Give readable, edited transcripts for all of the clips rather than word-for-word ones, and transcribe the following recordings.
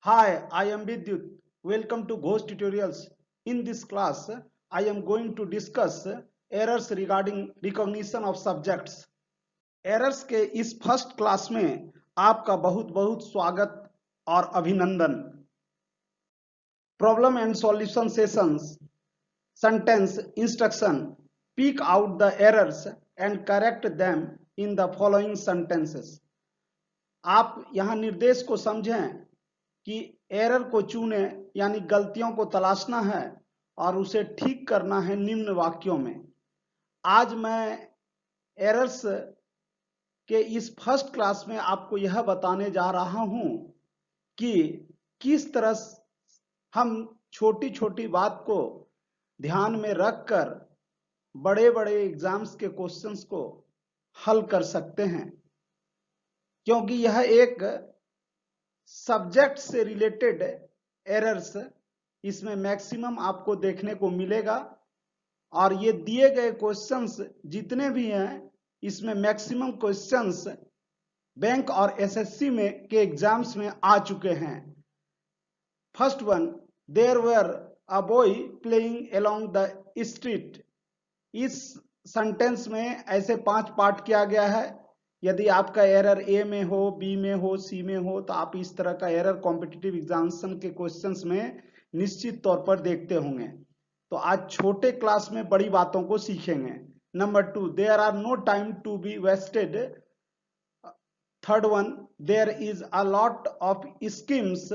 Hi, I am Vidyut. Welcome to Ghost Tutorials. In this class, I am going to discuss errors regarding recognition of subjects. Errors के इस first class में आपका बहुत बहुत स्वागत और अभिनंदन. Problem and solution sessions, sentence instruction, pick out the errors and correct them in the following sentences. आप यहाँ निर्देश को समझें कि एरर को चुने यानी गलतियों को तलाशना है और उसे ठीक करना है निम्न वाक्यों में. आज मैं एरर्स के इस फर्स्ट क्लास में आपको यह बताने जा रहा हूं कि किस तरह हम छोटी छोटी बात को ध्यान में रखकर बड़े बड़े एग्जाम्स के क्वेश्चंस को हल कर सकते हैं, क्योंकि यह एक सब्जेक्ट से रिलेटेड एरर्स इसमें मैक्सिमम आपको देखने को मिलेगा. और ये दिए गए क्वेश्चंस जितने भी हैं इसमें मैक्सिमम क्वेश्चंस बैंक और एसएससी में के एग्जाम्स में आ चुके हैं. First one, there were a boy playing along the street. इस सेंटेंस में ऐसे 5 पार्ट किया गया है. यदि आपका एरर ए में हो, बी में हो, सी में हो तो आप इस तरह का एरर कॉम्पिटिटिव एग्जामिनेशन के क्वेश्चंस में निश्चित तौर पर देखते होंगे. तो आज छोटे क्लास में बड़ी बातों को सीखेंगे. Number 2, there are no time to be wasted. Third one, there is a lot of schemes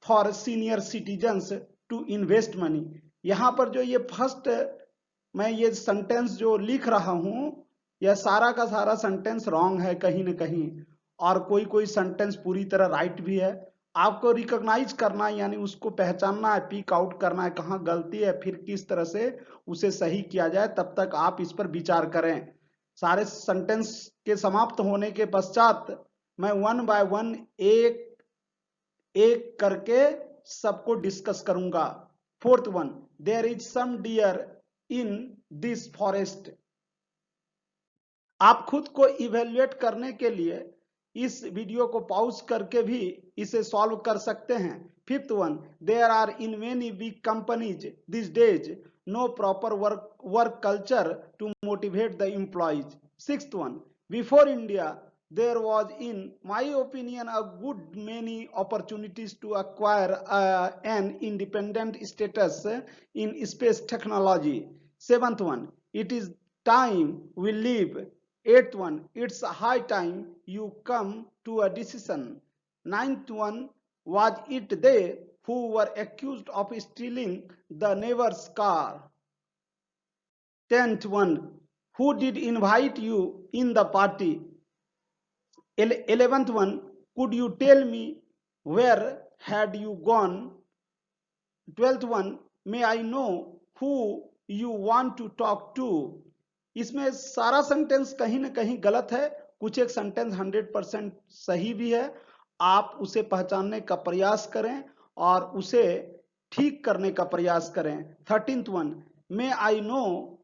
for senior citizens to invest money. यहाँ पर जो ये फर्स्ट मैं ये सेंटेंस जो लिख रहा हूं, यह सारा का सारा सेंटेंस रॉन्ग है कहीं न कहीं, और कोई कोई सेंटेंस पूरी तरह राइट भी है. आपको रिकॉग्नाइज करना है, यानी उसको पहचानना है, पिक आउट करना है कहाँ गलती है, फिर किस तरह से उसे सही किया जाए. तब तक आप इस पर विचार करें. सारे सेंटेंस के समाप्त होने के पश्चात मैं वन बाय वन एक एक करके सबको डिस्कस करूंगा. Fourth one, there is some deer in this forest. आप खुद को इवेल्युएट करने के लिए इस वीडियो को पॉज करके भी इसे सॉल्व कर सकते हैं. Fifth one, there are in many big companies this days no proper work culture to motivate the employees. Sixth one, before India there was in my opinion a good many opportunities to acquire an independent status in space technology. Seventh one, it is time we live. Eighth one, it's high time you come to a decision. Ninth one, was it they who were accused of stealing the neighbor's car? Tenth one, who did invite you in the party? 11th one, could you tell me where had you gone? 12th one, may I know who you want to talk to? इसमें सारा sentence कहीं ना कहीं गलत है, कुछ एक sentence 100% सही भी है. आप उसे पहचानने का प्रयास करें और उसे ठीक करने का प्रयास करें. 13th one, may I know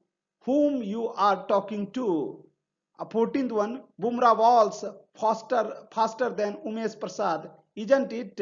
whom you are talking to? 14th one, Bumrah balls faster than Umesh Prasad, isn't it?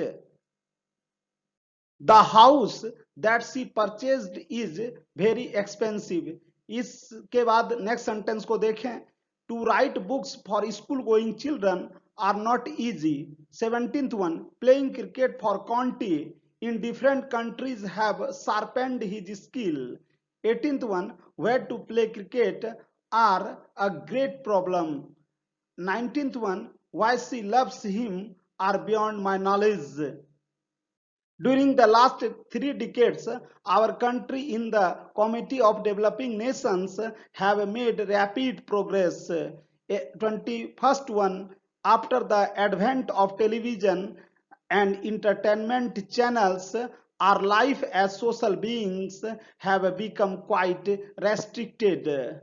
The house that she purchased is very expensive. इसके बाद नेक्स्ट सेंटेंस को देखें. To write books for school going children are not easy. 17th one, playing cricket for Conti in different countries have sharpened his skill. 18th one, where to play cricket are a great problem. 19th one, why she loves him are beyond my knowledge. During the last 3 decades, our country in the Committee of Developing Nations have made rapid progress. 21st one, after the advent of television and entertainment channels, our life as social beings have become quite restricted.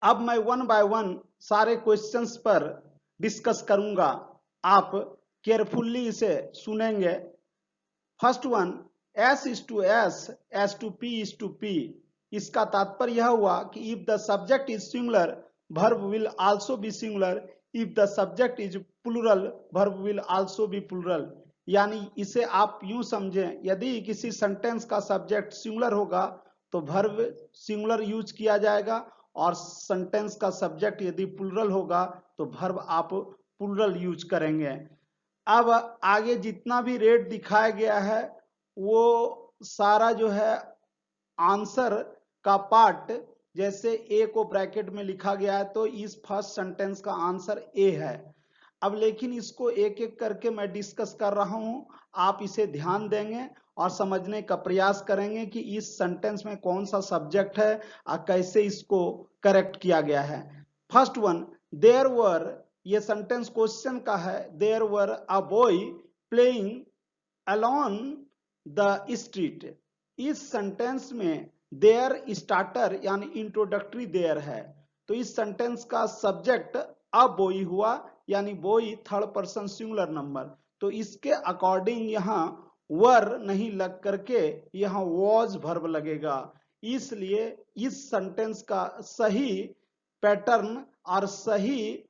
अब मैं one by one सारे questions पर discuss करूंगा. आप carefully इसे सुनेंगे. First one, S is to S to P is to P. इसका तात्पर्य यह हुआ कि if the subject is singular verb will also be singular. If the subject is plural, verb will also be plural. यानी इसे आप यूं समझें, यदि किसी सेंटेंस का सब्जेक्ट सिंगुलर होगा तो वर्ब सिंगुलर यूज किया जाएगा, और सेंटेंस का सब्जेक्ट यदि प्लूरल होगा तो वर्ब आप प्लूरल यूज करेंगे। अब आगे जितना भी रेट दिखाया गया है वो सारा जो है आंसर का पार्ट, जैसे ए को ब्रैकेट में लिखा गया है तो इस फर्स्ट सेंटेंस का आंसर ए है। अब लेकिन इसको एक एक करके मैं डिस्कस कर रहा हूं, आप इसे ध्यान देंगे और समझने का प्रयास करेंगे कि इस सेंटेंस में कौन सा सब्जेक्ट है और कैसे इसको करेक्ट किया गया है। फर्स्ट वन, देयर वर, ये सेंटेंस क्वेश्चन का है। There were a boy playing alone the street. इस सेंटेंस में देयर स्टार्टर यानी इंट्रोडक्टरी देयर है, तो इस सेंटेंस का सब्जेक्ट अ बॉय हुआ, यानी boy third person singular number. तो इसके अकॉर्डिंग यहाँ वर नहीं लग करके यहाँ वॉज वर्ब लगेगा। इसलिए इस सेंटेंस का सही पैटर्न और सही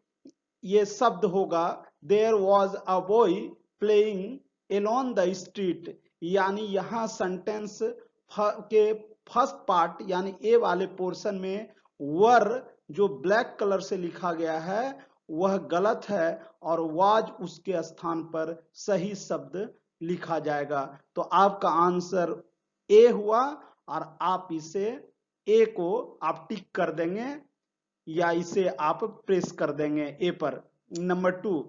ये शब्द होगा there was a boy playing alone the street. यानी यहाँ सेंटेंस के फर्स्ट पार्ट यानी ए वाले पोर्शन में वर जो ब्लैक कलर से लिखा गया है वह गलत है और वाज उसके स्थान पर सही शब्द लिखा जाएगा। तो आपका आंसर ए हुआ और आप इसे ए को आप टिक कर देंगे या इसे आप प्रेस कर देंगे ए पर। Number 2,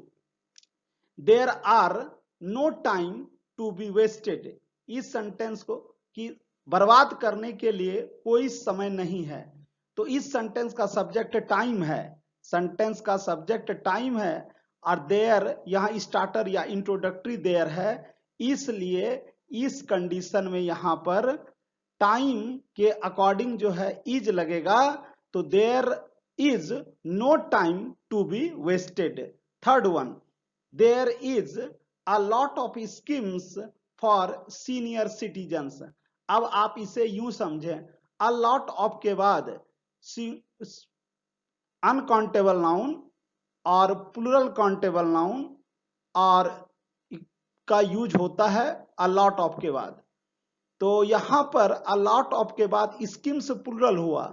there are no time to be wasted. इस सेंटेंस को कि बर्बाद करने के लिए कोई समय नहीं है, तो इस सेंटेंस का सब्जेक्ट टाइम है, सेंटेंस का सब्जेक्ट टाइम है और देयर यहाँ स्टार्टर या इंट्रोडक्टरी देयर है, इसलिए इस कंडीशन में यहाँ पर टाइम के अकॉर्डिंग जो है इज लगेगा, तो there is no time to be wasted. Third one, there is a lot of schemes for senior citizens. अब आप इसे यूं समझें, अ लॉट ऑफ के बाद अनकाउंटेबल नाउन और प्लूरल काउंटेबल नाउन और का यूज होता है अ लॉट ऑफ के बाद। तो यहां पर अ लॉट ऑफ के बाद स्कीम्स प्लूरल हुआ,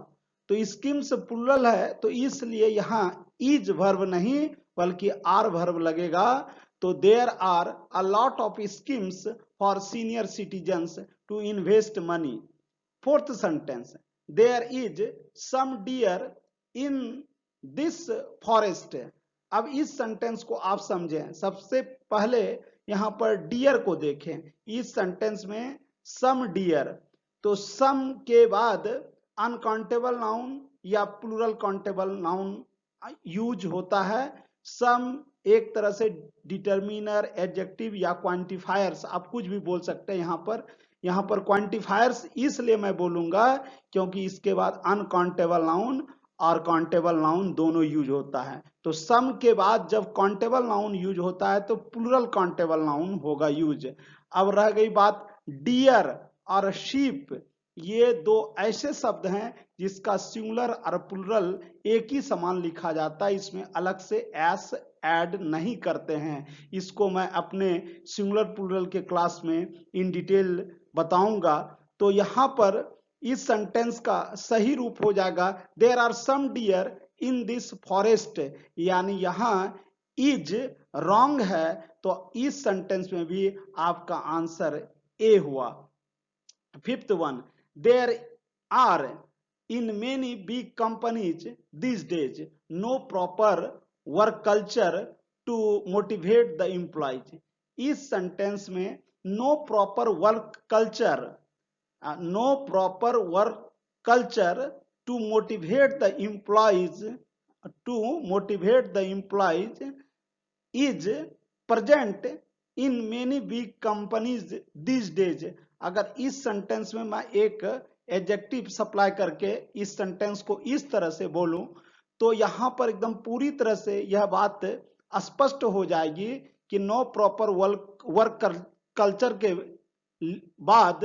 तो स्कीम्स प्लूरल है तो इसलिए यहां इज वर्ब नहीं बल्कि आर वर्ब लगेगा। तो there are a lot of schemes for senior citizens to invest money. Fourth sentence, there is some deer in this forest. अब इस सेंटेंस को आप समझें, सबसे पहले यहां पर डियर को देखें। इस सेंटेंस में सम डियर, तो सम के बाद अनकाउंटेबल नाउन या प्लूरल काउंटेबल नाउन यूज होता है। सम एक तरह से डिटर्मिनर, एडजेक्टिव या क्वांटिफायर्स, आप कुछ भी बोल सकते हैं। यहाँ पर क्वांटिफायर्स इसलिए मैं बोलूंगा क्योंकि इसके बाद अनकाउंटेबल नाउन और काउंटेबल नाउन दोनों यूज होता है। तो सम के बाद जब काउंटेबल नाउन यूज होता है तो प्लूरल काउंटेबल नाउन होगा यूज। अब रह गई बात डियर और शीप, ये दो ऐसे शब्द हैं जिसका सिंगुलर और प्लूरल एक ही समान लिखा जाता है, इसमें अलग से एस ऐड नहीं करते हैं। इसको मैं अपने सिंगुलर प्लूरल के क्लास में इन डिटेल बताऊंगा। तो यहाँ पर इस सेंटेंस का सही रूप हो जाएगा there are some deer in this forest, यानी यहाँ इज रॉन्ग है, तो इस सेंटेंस में भी आपका आंसर ए हुआ। Fifth one, there are in many big companies this days no proper work culture to motivate the employees. इस सेंटेंस में no proper work culture, no proper work culture to motivate the employees, to motivate the employees is present in many big companies this days. अगर इस sentence में मैं एक adjective supply करके इस sentence को इस तरह से बोलूं तो यहां पर एकदम पूरी तरह से यह बात स्पष्ट हो जाएगी कि नो प्रॉपर वर्क कल्चर के बाद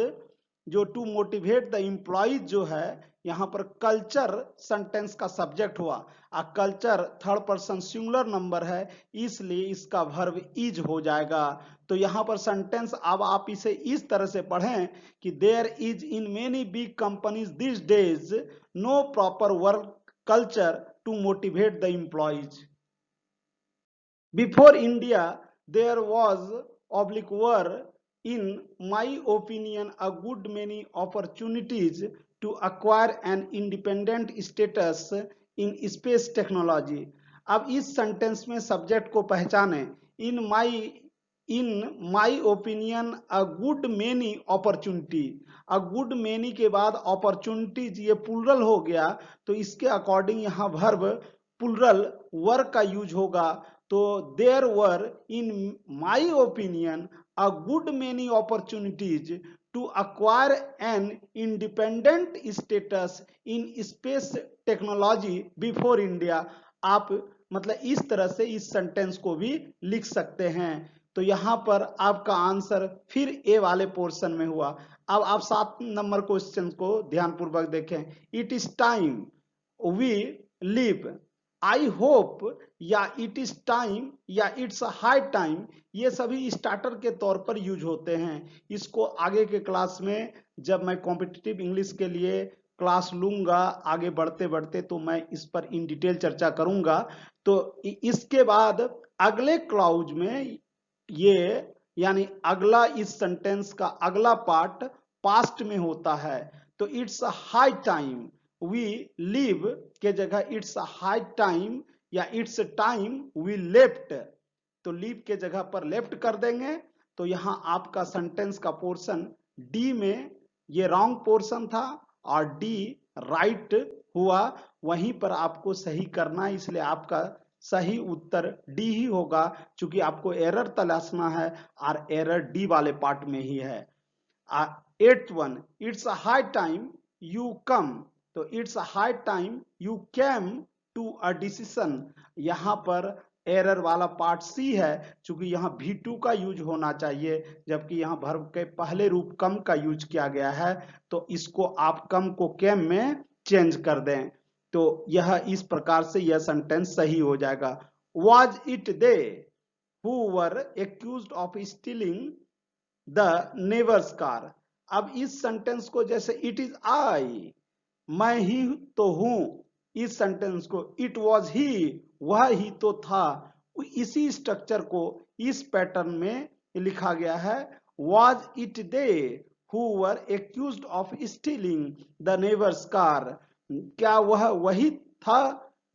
जो टू मोटिवेट द एम्प्लॉयज जो है, यहां पर कल्चर सेंटेंस का सब्जेक्ट हुआ और culture third person singular number है, इसलिए इसका वर्ब इज हो जाएगा। तो यहाँ पर सेंटेंस अब आप इसे इस तरह से पढ़ें कि there is in many big companies this days no proper work culture to motivate the employees. Before India, there was were, in my opinion, a good many opportunities to acquire an independent status in space technology। अब इस sentence में subject को पहचाने। In my opinion a good many opportunity. A good many के बाद opportunities ये plural हो गया, तो इसके अकॉर्डिंग यहाँ वर्ब प्लूरल वर का यूज होगा। तो there were in my opinion a good many opportunities to acquire an independent status in space technology before India. आप मतलब इस तरह से इस सेंटेंस को भी लिख सकते हैं। तो यहाँ पर आपका आंसर फिर ए वाले पोर्शन में हुआ। अब आप 7 नंबर क्वेश्चन को ध्यानपूर्वक देखें। It is time we live, I hope या इट इज टाइम या इट्स हाई टाइम, ये सभी स्टार्टर के तौर पर यूज होते हैं। इसको आगे के क्लास में जब मैं कॉम्पिटिटिव इंग्लिश के लिए क्लास लूंगा आगे बढ़ते बढ़ते, तो मैं इस पर इन डिटेल चर्चा करूंगा। तो इसके बाद अगले क्लाउज में ये यानी अगला इस सेंटेंस का अगला पार्ट पास्ट में होता है। तो it's high time we live के जगह इट्स हाई टाइम या इट्स टाइम वी लेफ्ट, तो लीव के जगह पर लेफ्ट कर देंगे। तो यहां आपका सेंटेंस का पोर्शन डी में ये रॉन्ग पोर्शन था और डी राइट हुआ। वहीं पर आपको सही करना है, इसलिए आपका सही उत्तर डी ही होगा, क्योंकि आपको एरर तलाशना है और एरर डी वाले पार्ट में ही है। 8th one, it's high time you come, तो it's high time you came to a decision. यहां पर एरर वाला पार्ट सी है, क्योंकि यहाँ V2 का यूज होना चाहिए, जबकि यहाँ वर्ब के पहले रूप कम का यूज किया गया है। तो इसको आप कम को कैम में चेंज कर दें, तो यह इस प्रकार से यह सेंटेंस सही हो जाएगा। Was it they who were accused of stealing the neighbours car. अब इस सेंटेंस को जैसे इट इज आई, मैं ही तो हूं, इस सेंटेंस को इट वॉज ही, वह ही तो था, इसी स्ट्रक्चर को इस पैटर्न में लिखा गया है। Was it they who were accused of stealing the neighbours car, क्या वह वही था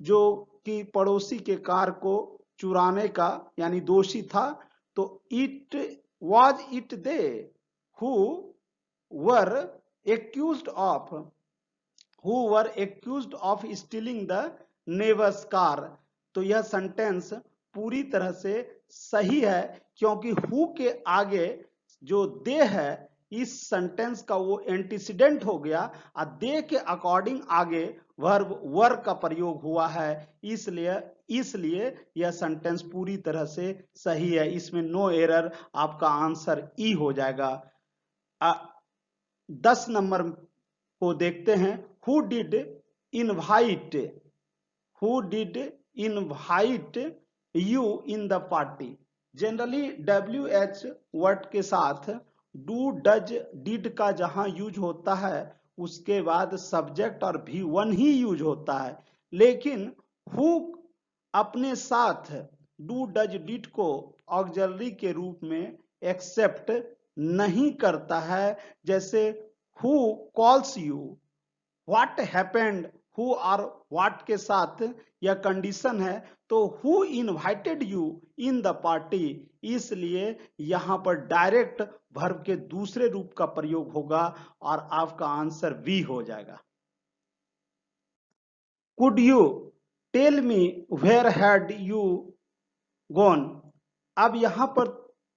जो कि पड़ोसी के कार को चुराने का यानी दोषी था। तो it was it they who were accused of stealing the neighbours car. तो यह सेंटेंस पूरी तरह से सही है, क्योंकि हु के आगे जो दे है इस सेंटेंस का वो एंटीसीडेंट हो गया और दे के अकॉर्डिंग आगे वर्ब वर का प्रयोग हुआ है, इसलिए यह सेंटेंस पूरी तरह से सही है। इसमें नो एरर, आपका आंसर ई हो जाएगा। 10 नंबर को देखते हैं। Who did invite you in the party. Generally WH word के साथ डू डज डिड का जहां यूज होता है उसके बाद सब्जेक्ट और V1 ही यूज होता है, लेकिन हु अपने साथ डू डज डिड को ऑक्सिलरी के रूप में एक्सेप्ट नहीं करता है। जैसे who calls you, what happened, who और व्हाट के साथ यह कंडीशन है, तो who invited you in the party, इसलिए यहां पर डायरेक्ट वर्ब के दूसरे रूप का प्रयोग होगा और आपका आंसर बी हो जाएगा। Could you tell me where had you gone. अब यहां पर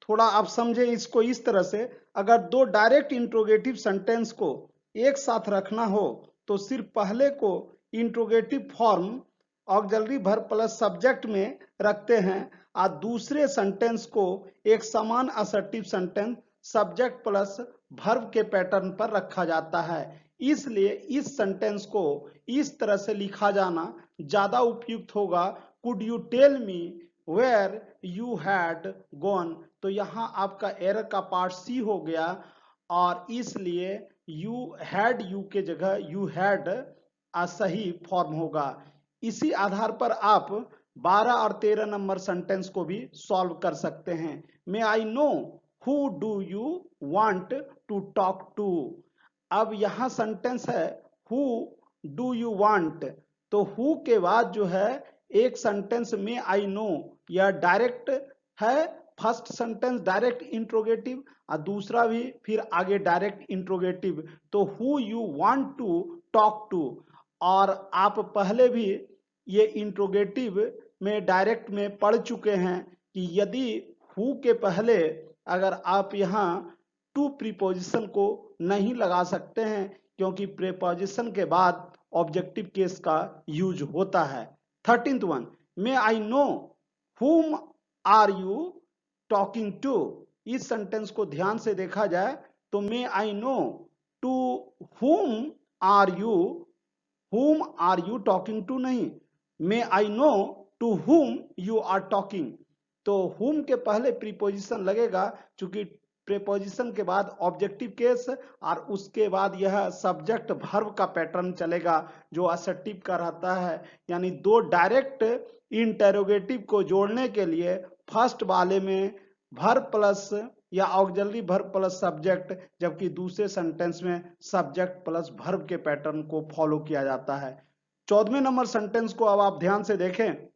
थोड़ा आप समझे इसको इस तरह से, अगर दो डायरेक्ट इंट्रोगेटिव सेंटेंस को एक साथ रखना हो तो सिर्फ पहले को interrogative form auxiliary verb plus subject में रखते हैं और दूसरे सेंटेंस को एक समान assertive sentence subject plus verb के पैटर्न पर रखा जाता है। इसलिए इस सेंटेंस को इस तरह से लिखा जाना ज्यादा उपयुक्त होगा। Could you tell me where you had gone, तो यहाँ आपका एरर का पार्ट सी हो गया और इसलिए यू हैड यू के जगह यू हैड सही फॉर्म होगा। इसी आधार पर आप 12 और 13 नंबर सेंटेंस को भी सॉल्व कर सकते हैं। May I know who do you want to talk to. अब यहां सेंटेंस है हु डू यू वांट, तो हु के बाद जो है एक सेंटेंस में आई नो, यह डायरेक्ट है। फर्स्ट सेंटेंस डायरेक्ट इंट्रोगेटिव और दूसरा भी फिर आगे डायरेक्ट इंट्रोगेटिव, तो who you want to talk to. और आप पहले भी ये इंट्रोगेटिव में डायरेक्ट में पढ़ चुके हैं कि यदि हु के पहले अगर आप यहाँ टू प्रीपोजिशन को नहीं लगा सकते हैं, क्योंकि प्रीपोजिशन के बाद ऑब्जेक्टिव केस का यूज होता है। 13th one, may I know whom are you talking to. इस सेंटेंस को ध्यान से देखा जाए तो may I know to whom are you talking to नहीं, may I know to whom you are talking. तो हुम के पहले प्रीपोजिशन लगेगा, चूंकि प्रीपोजिशन के बाद ऑब्जेक्टिव केस और उसके बाद यह सब्जेक्ट वर्ब का पैटर्न चलेगा जो असर्टिव का रहता है। यानी दो डायरेक्ट इंटेरोगेटिव को जोड़ने के लिए फर्स्ट वाले में वर्ब प्लस या ऑक्सिलरी वर्ब प्लस सब्जेक्ट, जबकि दूसरे सेंटेंस में सब्जेक्ट प्लस वर्ब के पैटर्न को फॉलो किया जाता है। 14वें नंबर सेंटेंस को अब आप ध्यान से देखें।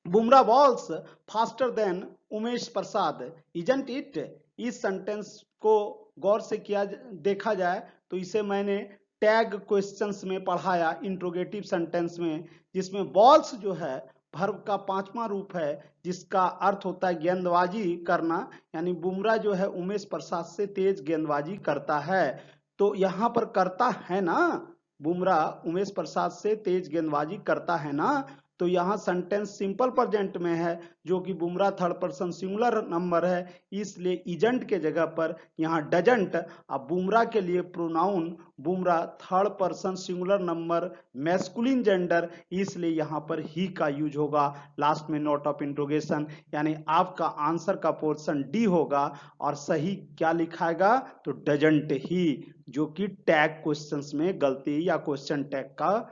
Bumrah balls faster than Umesh Prasad, isn't it. इस सेंटेंस को गौर से किया देखा जाए तो इसे मैंने टैग क्वेश्चंस में पढ़ाया इंट्रोगेटिव सेंटेंस में, जिसमें बॉल्स जो है वर्ब का 5वां रूप है जिसका अर्थ होता है गेंदबाजी करना। यानी बुमराह जो है उमेश प्रसाद से तेज गेंदबाजी करता है, तो यहाँ पर करता है ना, बुमराह उमेश प्रसाद से तेज गेंदबाजी करता है ना, तो यहाँ सेंटेंस सिंपल प्रेजेंट में है जो कि Bumrah third person singular number है, इसलिए इजंट के जगह पर यहाँ डजंट। अब बुमराह के लिए pronoun Bumrah third person singular number masculine gender, इसलिए यहाँ पर ही का यूज होगा लास्ट में नोट ऑफ इंट्रोगेशन। यानी आपका आंसर का पोर्शन डी होगा और सही क्या लिखाएगा तो डजंट ही, जो कि टैग क्वेश्चंस में गलती या क्वेश्चन टैग का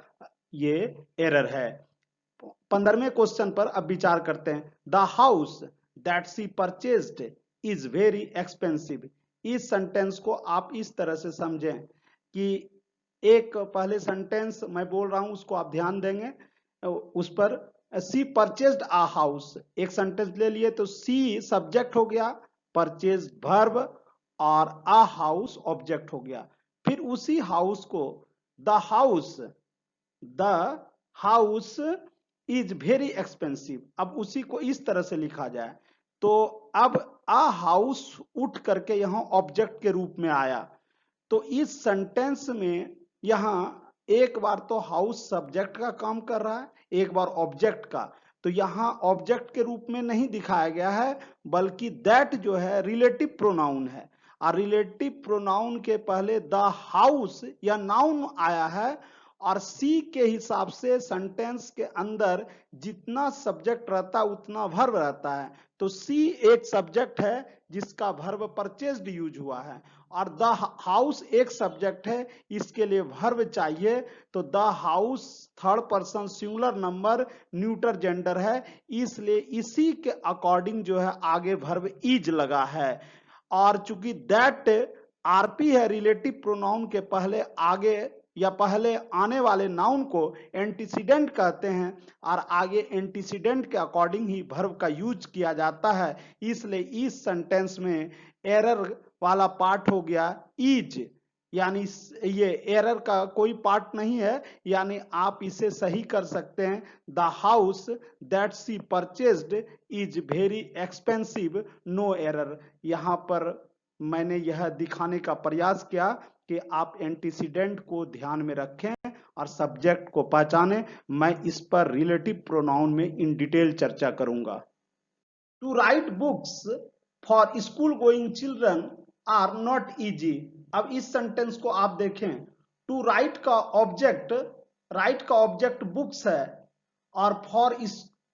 ये एरर है। 15वें क्वेश्चन पर अब विचार करते हैं। The house that she purchased is very expensive. इस सेंटेंस को आप इस तरह से समझें कि एक पहले सेंटेंस मैं बोल रहा हूं उसको आप ध्यान देंगे उस पर। सी परचेज्ड आ हाउस, एक सेंटेंस ले लिए तो सी सब्जेक्ट हो गया, परचेज वर्ब और आ हाउस ऑब्जेक्ट हो गया। फिर उसी हाउस को the house is very expensive, अब उसी को इस तरह से लिखा जाए तो अब आ हाउस उठ करके यहां ऑब्जेक्ट के रूप में आया, तो इस सेंटेंस में यहां एक बार तो हाउस सब्जेक्ट का काम कर रहा है, एक बार ऑब्जेक्ट का, तो यहां ऑब्जेक्ट के रूप में नहीं दिखाया गया है बल्कि दैट जो है रिलेटिव प्रोनाउन है, और रिलेटिव प्रोनाउन के पहले द हाउस या नाउन आया है, और सी के हिसाब से सेंटेंस के अंदर जितना सब्जेक्ट रहता है उतना वर्ब रहता है, तो सी एक सब्जेक्ट है जिसका वर्ब परचेज्ड यूज हुआ है, और द हाउस एक सब्जेक्ट है इसके लिए वर्ब चाहिए, तो the house third person singular number neuter gender है, इसलिए इसी के अकॉर्डिंग जो है आगे वर्ब इज लगा है। और चूंकि दैट आरपी है रिलेटिव प्रोनाउन के पहले आगे या पहले आने वाले नाउन को एंटीसीडेंट कहते हैं, और आगे एंटीसीडेंट के अकॉर्डिंग ही वर्ब का यूज किया जाता है, इसलिए इस सेंटेंस में एरर वाला पार्ट हो गया इज, यानी ये एरर का कोई पार्ट नहीं है, यानी आप इसे सही कर सकते हैं। The house that she purchased is very expensive, no error. यहाँ पर मैंने यह दिखाने का प्रयास किया कि आप एंटीसीडेंट को ध्यान में रखें और सब्जेक्ट को पहचानें। मैं इस पर रिलेटिव प्रोनाउन में इन डिटेल चर्चा करूंगा। To write books for school going children are not easy. अब इस सेंटेंस को आप देखें, टू राइट का ऑब्जेक्ट बुक्स है और for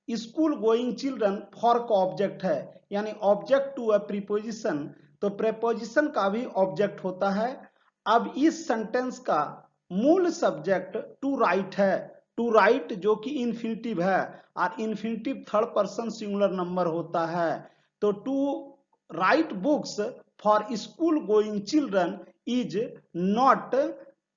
school going children for का ऑब्जेक्ट है, यानी ऑब्जेक्ट टू अ प्रीपोजिशन, तो प्रेपोजिशन का भी ऑब्जेक्ट होता है। अब इस सेंटेंस का मूल सब्जेक्ट टू राइट है, टू राइट जो कि इन्फिनिटिव है, और infinitive third person singular number होता है। तो to write books for school going children is not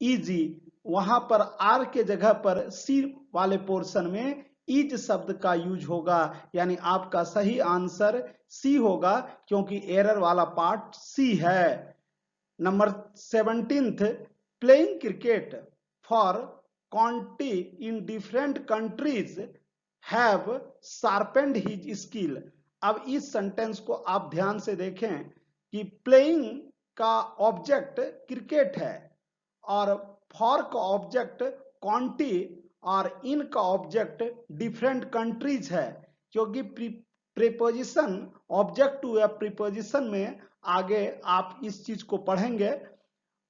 easy, वहां पर आर के जगह पर सी वाले पोर्शन में इज शब्द का यूज होगा, यानी आपका सही आंसर सी होगा, क्योंकि एरर वाला पार्ट सी है। Number 17th, playing cricket for county in different countries have sharpened his skill. अब इस सेंटेंस को आप ध्यान से देखें कि प्लेइंग का ऑब्जेक्ट क्रिकेट है, और फॉर का ऑब्जेक्ट काउंटी, और इन का ऑब्जेक्ट डिफरेंट कंट्रीज है, क्योंकि प्रीपोजिशन ऑब्जेक्ट टू या प्रीपोजिशन में आगे आप इस चीज को पढ़ेंगे,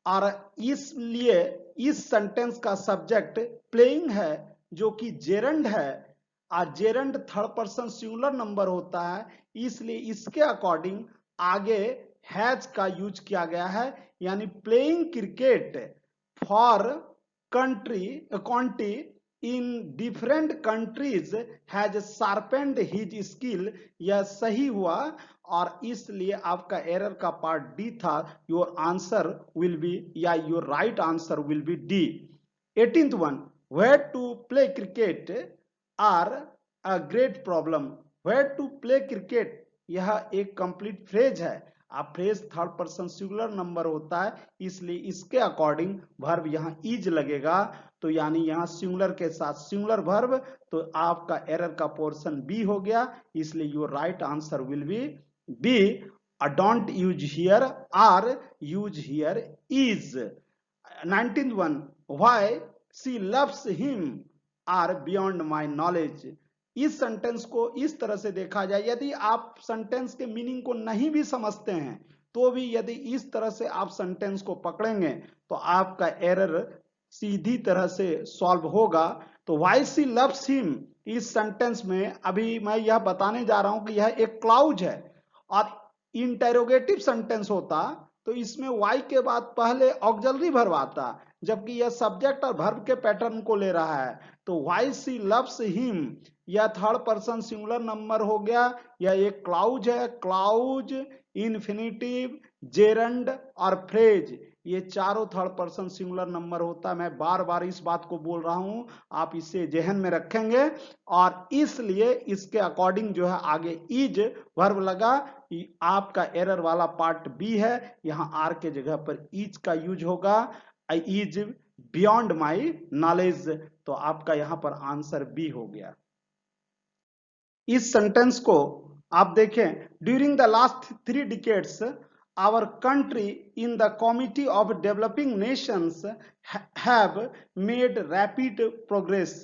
और इसलिए इस सेंटेंस का सब्जेक्ट प्लेइंग है जो कि जेरंड है, और gerund third person singular number होता है, इसलिए इसके अकॉर्डिंग आगे हैज का यूज किया गया है, यानी playing cricket for county in different countries has sharpened his skill, यह सही हुआ, और इसलिए आपका एरर का पार्ट डी था। योर आंसर विल बी, या your right answer will be D. 18th one, where to play cricket are a great problem. Where to play cricket, यह एक कंप्लीट फ्रेज है, अब phrase third person singular number होता है, इसलिए इसके according verb यहां इज लगेगा, तो यानी यहां सिंगुलर के साथ सिंगुलर वर्ब, तो आपका एरर का पोर्शन बी हो गया, इसलिए your right answer will be B. Don't use here are, use here is. 19th one, why she loves him are beyond my knowledge. इस सेंटेंस को इस तरह से देखा जाए, यदि आप सेंटेंस के मीनिंग को नहीं भी समझते हैं तो भी यदि इस तरह से आप सेंटेंस को पकड़ेंगे तो आपका एरर सीधी तरह से सॉल्व होगा। तो वाई सी लव्स हिम, इस सेंटेंस में अभी मैं यह बताने जा रहा हूं कि यह एक क्लाउज है, और इंटेरोगेटिव सेंटेंस होता तो इसमें वाई के बाद पहले ऑक्सिलरी वर्ब आता, जबकि यह सब्जेक्ट और वर्ब के पैटर्न को ले रहा है। तो वाई सी लव्स हिम, यह थर्ड पर्सन सिंगुलर नंबर हो गया, यह एक क्लाउज है, क्लाउज, इन्फिनिटिव, जेरंड और फ्रेज, ये चारों थर्ड पर्सन सिंगुलर नंबर होता है। मैं बार बार इस बात को बोल रहा हूं, आप इसे जहन में रखेंगे, और इसलिए इसके अकॉर्डिंग जो है आगे इज वर्ब लगा, आपका एरर वाला पार्ट बी है, यहां आर के जगह पर इज का यूज होगा, इज बियॉन्ड माई नॉलेज, तो आपका यहां पर आंसर बी हो गया। इस सेंटेंस को आप देखें, during the last 3 decades our country in the comity of developing nations have made rapid progress.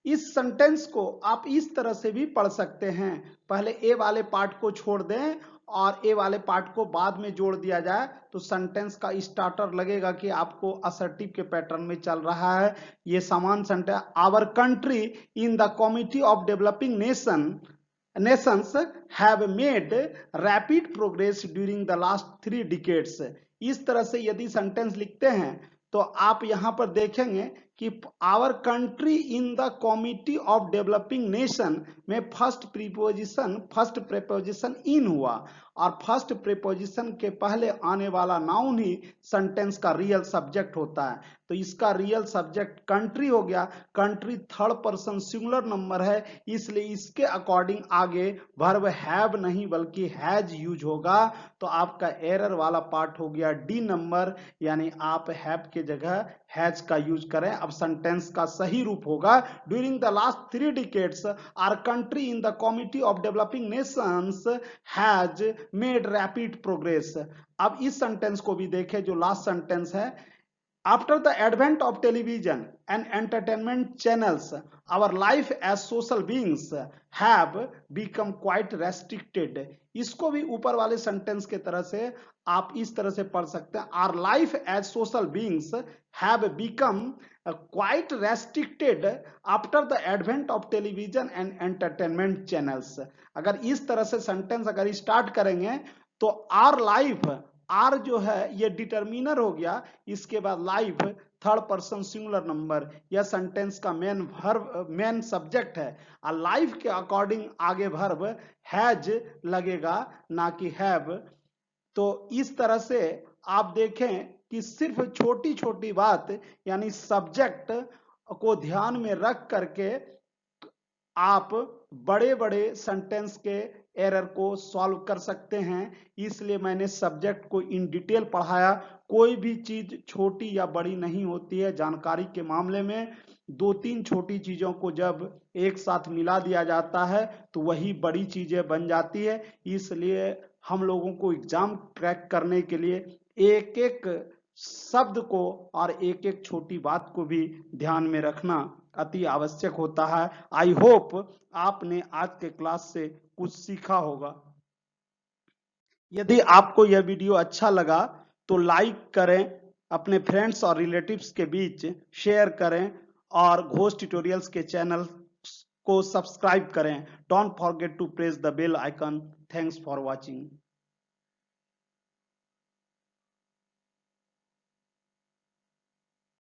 इस सेंटेंस को आप इस तरह से भी पढ़ सकते हैं, पहले ए वाले पार्ट को छोड़ दें और ए वाले पार्ट को बाद में जोड़ दिया जाए, तो सेंटेंस का स्टार्टर लगेगा कि आपको असर्टिव के पैटर्न में चल रहा है। ये समान sentence, our country in the comity of developing nations have made rapid progress during the last 3 decades। इस तरह से यदि सेंटेंस लिखते हैं तो आप यहां पर देखेंगे कि our country in the comity of developing nation में फर्स्ट प्रीपोजिशन इन हुआ, और फर्स्ट प्रीपोजिशन के पहले आने वाला नाउन ही सेंटेंस का रियल सब्जेक्ट होता है, तो इसका रियल सब्जेक्ट कंट्री हो गया। Country third person singular number है, इसलिए इसके अकॉर्डिंग आगे वर्ब हैव नहीं बल्कि हैज यूज होगा, तो आपका एरर वाला पार्ट हो गया डी नंबर, यानी आप हैव के जगह हैज का यूज करें। अब सेंटेंस का सही रूप होगा, during the last 3 decades our country in the comity of developing nations has made rapid progress. अब इस सेंटेंस को भी देखें जो लास्ट सेंटेंस है, after the advent of television and entertainment channels our life as social beings have become quite restricted. इसको भी ऊपर वाले सेंटेंस के तरह से आप इस तरह से पढ़ सकते हैं, our life as social beings have become quite restricted after the advent of television and entertainment channels. अगर इस तरह से सेंटेंस अगर स्टार्ट करेंगे तो आर लाइफ, आर जो है ये डिटर्मिनर हो गया, इसके बाद life third person singular number, यह सेंटेंस का मेन वर्ब, मेन सब्जेक्ट है। और लाइफ के अकॉर्डिंग आगे वर्ब हैज लगेगा, ना कि हैव। तो इस तरह से आप देखें कि सिर्फ छोटी छोटी बात यानी सब्जेक्ट को ध्यान में रख करके आप बड़े बड़े सेंटेंस के एरर को सॉल्व कर सकते हैं। इसलिए मैंने सब्जेक्ट को इन डिटेल पढ़ाया। कोई भी चीज छोटी या बड़ी नहीं होती है जानकारी के मामले में। दो तीन छोटी चीजों को जब एक साथ मिला दिया जाता है तो वही बड़ी चीजें बन जाती है। इसलिए हम लोगों को एग्जाम क्रैक करने के लिए एक एक शब्द को और एक एक छोटी बात को भी ध्यान में रखना अति आवश्यक होता है। आई होप आपने आज के क्लास से कुछ सीखा होगा। यदि आपको यह वीडियो अच्छा लगा तो लाइक करें, अपने फ्रेंड्स और रिलेटिव्स के बीच शेयर करें और घोष ट्यूटोरियल्स के चैनल को सब्सक्राइब करें। Don't forget to press the bell icon. Thanks for watching.